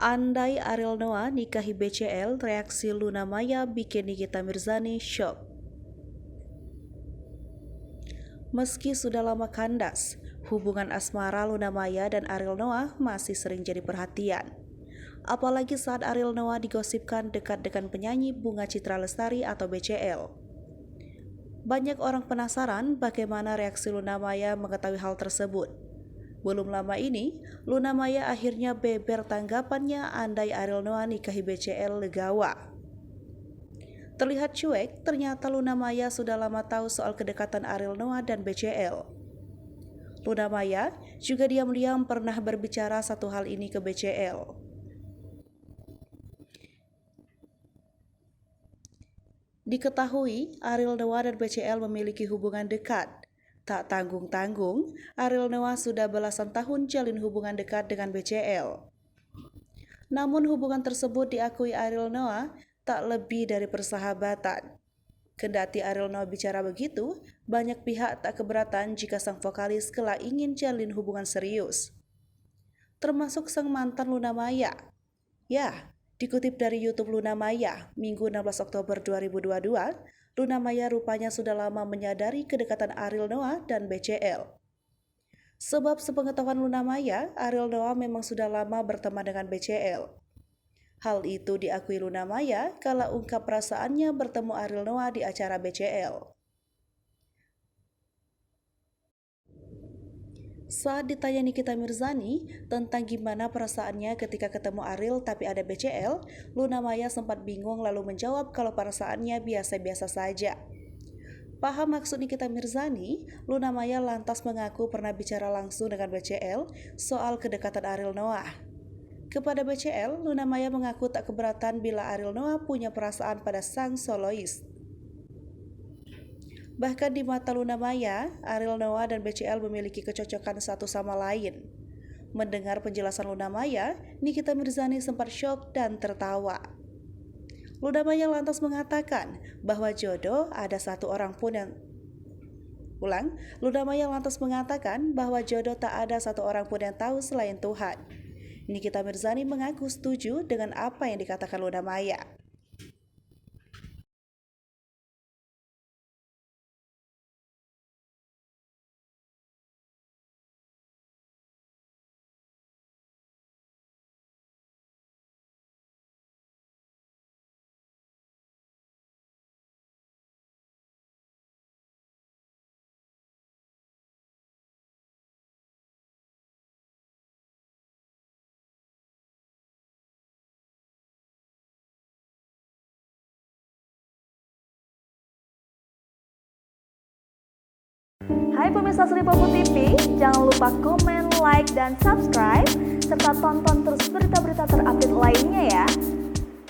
Andai Ariel Noah nikahi BCL, reaksi Luna Maya bikin Nikita Mirzani shock. Meski sudah lama kandas, hubungan asmara Luna Maya dan Ariel Noah masih sering jadi perhatian. Apalagi saat Ariel Noah digosipkan dekat dengan penyanyi Bunga Citra Lestari atau BCL. Banyak orang penasaran bagaimana reaksi Luna Maya mengetahui hal tersebut. Belum lama ini, Luna Maya akhirnya beber tanggapannya andai Ariel Noah nikahi BCL legawa. Terlihat cuek, ternyata Luna Maya sudah lama tahu soal kedekatan Ariel Noah dan BCL. Luna Maya juga diam-diam pernah berbicara satu hal ini ke BCL. Diketahui, Ariel Noah dan BCL memiliki hubungan dekat. Tak tanggung-tanggung, Ariel Noah sudah belasan tahun jalin hubungan dekat dengan BCL. Namun hubungan tersebut diakui Ariel Noah tak lebih dari persahabatan. Kendati Ariel Noah bicara begitu, banyak pihak tak keberatan jika sang vokalis kelak ingin jalin hubungan serius. Termasuk sang mantan Luna Maya. Ya, dikutip dari YouTube Luna Maya, Minggu 16 Oktober 2022, Luna Maya rupanya sudah lama menyadari kedekatan Ariel Noah dan BCL. Sebab sepengetahuan Luna Maya, Ariel Noah memang sudah lama berteman dengan BCL. Hal itu diakui Luna Maya kala ungkap perasaannya bertemu Ariel Noah di acara BCL. Saat ditanya Nikita Mirzani tentang gimana perasaannya ketika ketemu Ariel tapi ada BCL, Luna Maya sempat bingung lalu menjawab kalau perasaannya biasa-biasa saja. Paham maksud Nikita Mirzani, Luna Maya lantas mengaku pernah bicara langsung dengan BCL soal kedekatan Ariel Noah. Kepada BCL, Luna Maya mengaku tak keberatan bila Ariel Noah punya perasaan pada sang solois. Bahkan di mata Luna Maya, Ariel Noah dan BCL memiliki kecocokan satu sama lain. Mendengar penjelasan Luna Maya, Nikita Mirzani sempat syok dan tertawa. Luna Maya lantas mengatakan bahwa jodoh ada satu orang pun yang Luna Maya lantas mengatakan bahwa jodoh tak ada satu orang pun yang tahu selain Tuhan. Nikita Mirzani mengaku setuju dengan apa yang dikatakan Luna Maya. Hai pemirsa Sri Popo TV, jangan lupa komen, like, dan subscribe, serta tonton terus berita-berita terupdate lainnya ya.